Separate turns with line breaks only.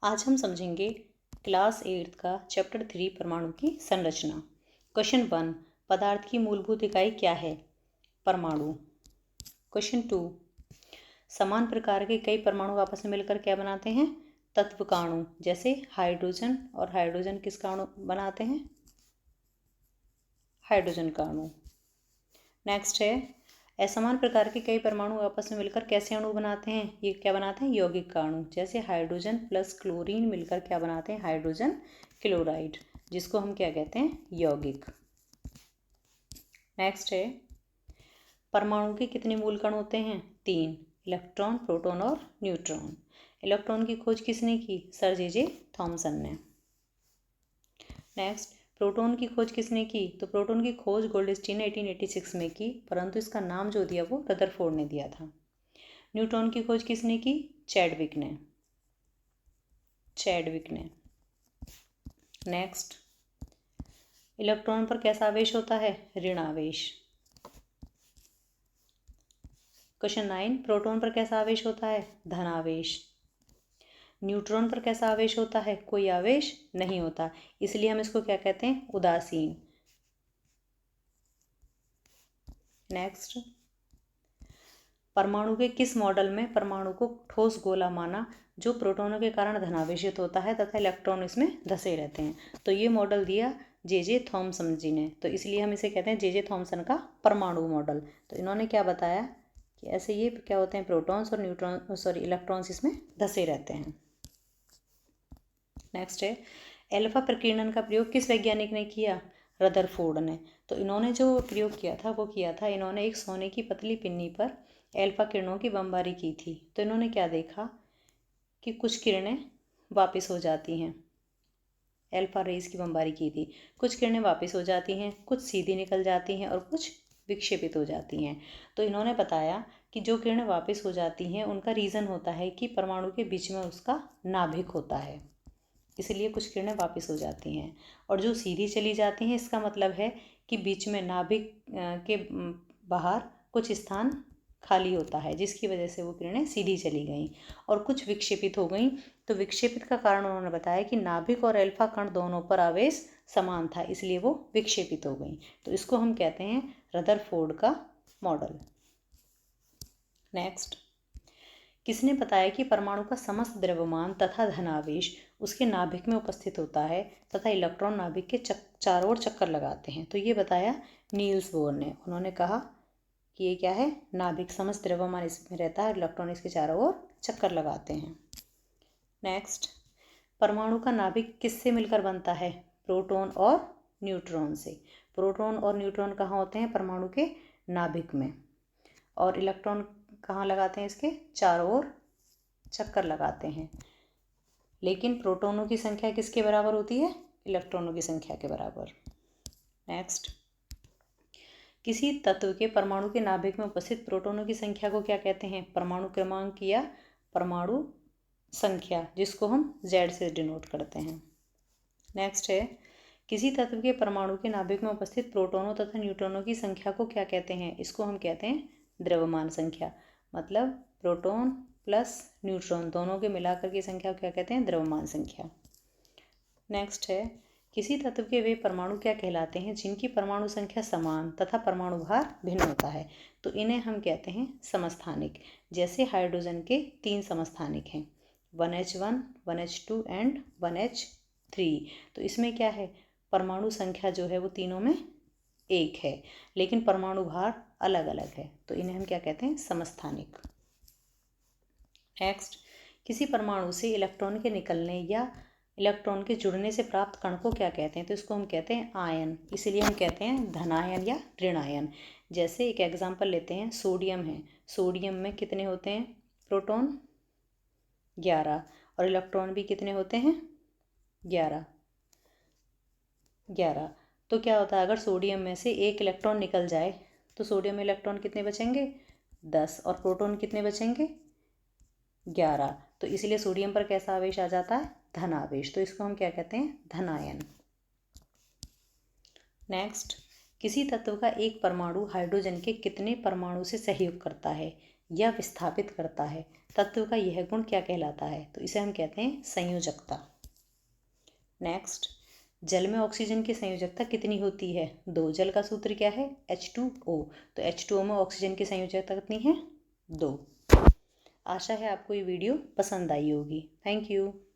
आज हम समझेंगे क्लास 8 का चैप्टर 3 परमाणु की संरचना। क्वेश्चन 1, पदार्थ की मूलभूत इकाई क्या है? परमाणु। क्वेश्चन 2, समान प्रकार के कई परमाणु आपस में मिलकर क्या बनाते हैं? तत्व अणु। जैसे हाइड्रोजन और हाइड्रोजन किसका अणु बनाते हैं? हाइड्रोजन का अणु। नेक्स्ट है, असमान प्रकार के कई परमाणु आपस में मिलकर कैसे अणु बनाते हैं? ये क्या बनाते हैं? यौगिक का अणु। जैसे हाइड्रोजन प्लस क्लोरीन मिलकर क्या बनाते हैं? हाइड्रोजन क्लोराइड, जिसको हम क्या कहते हैं? यौगिक। नेक्स्ट है, परमाणु के कितने मूल कण होते हैं? 3, इलेक्ट्रॉन, प्रोटॉन और न्यूट्रॉन। इलेक्ट्रॉन की खोज किसने की? सर जे थॉमसन ने। नेक्स्ट, प्रोटॉन की खोज किसने की? तो प्रोटॉन की खोज गोल्डस्टीन ने 1886 में की, परंतु इसका नाम जो दिया वो रदरफोर्ड ने दिया था। न्यूट्रॉन की खोज किसने की? चैडविक ने। नेक्स्ट, इलेक्ट्रॉन पर कैसा आवेश होता है? ऋण आवेश। क्वेश्चन 9, प्रोटॉन पर कैसा आवेश होता है? धन आवेश। न्यूट्रॉन पर कैसा आवेश होता है? कोई आवेश नहीं होता, इसलिए हम इसको क्या कहते हैं? उदासीन। नेक्स्ट, परमाणु के किस मॉडल में परमाणु को ठोस गोला माना जो प्रोटॉनों के कारण धनावेशित होता है तथा इलेक्ट्रॉन इसमें धसे रहते हैं? तो ये मॉडल दिया जे थॉमसन जी ने, तो इसलिए हम इसे कहते हैं जे थॉमसन का परमाणु मॉडल। तो इन्होंने क्या बताया कि ऐसे ये क्या होते हैं? प्रोटॉन्स और इलेक्ट्रॉन्स इसमें धसे रहते हैं। नेक्स्ट है, एल्फा प्रकीर्णन का प्रयोग किस वैज्ञानिक ने किया? रदरफोर्ड ने। तो इन्होंने जो प्रयोग किया था वो किया था, इन्होंने एक सोने की पतली पिन्नी पर एल्फा किरणों की बमबारी की थी। तो इन्होंने क्या देखा कि कुछ किरणें वापस हो जाती हैं, एल्फा रेज की बमबारी की थी, कुछ किरणें वापस हो जाती हैं, कुछ सीधी निकल जाती हैं और कुछ विक्षेपित हो जाती हैं। तो इन्होंने बताया कि जो किरणें वापस हो जाती हैं उनका रीज़न होता है कि परमाणु के बीच में उसका नाभिक होता है, इसलिए कुछ किरणें वापस हो जाती हैं। और जो सीधी चली जाती हैं इसका मतलब है कि बीच में नाभिक के बाहर कुछ स्थान खाली होता है, जिसकी वजह से वो किरणें सीधी चली गईं। और कुछ विक्षेपित हो गईं, तो विक्षेपित का कारण उन्होंने बताया कि नाभिक और एल्फा कण दोनों पर आवेश समान था, इसलिए वो विक्षेपित हो गईं। तो इसको हम कहते हैं रदरफोर्ड का मॉडल। नेक्स्ट, किसने बताया कि परमाणु का समस्त द्रव्यमान तथा धनावेश उसके नाभिक में उपस्थित होता है तथा इलेक्ट्रॉन नाभिक के चारों ओर चक्कर लगाते हैं? तो ये बताया नील्स बोर ने। उन्होंने कहा कि ये क्या है? नाभिक, समस्त द्रव्यमान इसमें रहता है, इलेक्ट्रॉन इसके चारों ओर चक्कर लगाते हैं। नेक्स्ट, परमाणु का नाभिक किससे मिलकर बनता है? प्रोटॉन और न्यूट्रॉन से। प्रोटॉन और न्यूट्रॉन कहाँ होते हैं? परमाणु के नाभिक में। और इलेक्ट्रॉन कहाँ लगाते हैं? इसके चारों ओर चक्कर लगाते हैं। लेकिन प्रोटॉनों की संख्या किसके बराबर होती है? इलेक्ट्रॉनों की संख्या के बराबर। नेक्स्ट, किसी तत्व के परमाणु के नाभिक में उपस्थित प्रोटॉनों की संख्या को क्या कहते हैं? परमाणु क्रमांक या परमाणु संख्या, जिसको हम Z से डिनोट करते हैं। नेक्स्ट है, किसी तत्व के परमाणु के नाभिक में उपस्थित प्रोटॉनों तथा न्यूट्रॉनों की संख्या को क्या कहते हैं? इसको हम कहते हैं द्रव्यमान संख्या। मतलब प्रोटॉन प्लस न्यूट्रॉन दोनों के मिलाकर की संख्या को क्या कहते हैं? द्रव्यमान संख्या। नेक्स्ट है, किसी तत्व के वे परमाणु क्या कहलाते हैं जिनकी परमाणु संख्या समान तथा परमाणु भार भिन्न होता है? तो इन्हें हम कहते हैं समस्थानिक। जैसे हाइड्रोजन के 3 समस्थानिक हैं, 1H1, 1H2 एंड 1H3। तो इसमें क्या है? परमाणु संख्या जो है वो तीनों में एक है, लेकिन परमाणु भार अलग अलग है, तो इन्हें हम क्या कहते हैं? समस्थानिक। नेक्स्ट, किसी परमाणु से इलेक्ट्रॉन के निकलने या इलेक्ट्रॉन के जुड़ने से प्राप्त कण को क्या कहते हैं? तो इसको हम कहते हैं आयन, इसीलिए हम कहते हैं धनायन या ऋणायन। जैसे एक एग्जांपल लेते हैं, सोडियम है। सोडियम में कितने होते हैं? प्रोटॉन 11 और इलेक्ट्रॉन भी कितने होते हैं? 11। तो क्या होता है, अगर सोडियम में से एक इलेक्ट्रॉन निकल जाए तो सोडियम में इलेक्ट्रॉन कितने बचेंगे? 10 और प्रोटॉन कितने बचेंगे? 11। तो इसलिए सोडियम पर कैसा आवेश आ जाता है? धन आवेश। तो इसको हम क्या कहते हैं? धनायन। नेक्स्ट, किसी तत्व का एक परमाणु हाइड्रोजन के कितने परमाणु से सहयोग करता है? या विस्थापित करता है। तत्व का यह गुण क्या कहलाता है? तो इसे हम कहते हैं संयोजकता। नेक्स्ट, जल में ऑक्सीजन की संयोजकता कितनी होती है? 2। जल का सूत्र क्या है? H2O। तो H2O में ऑक्सीजन की संयोजकता कितनी है? 2। आशा है आपको ये वीडियो पसंद आई होगी। Thank you.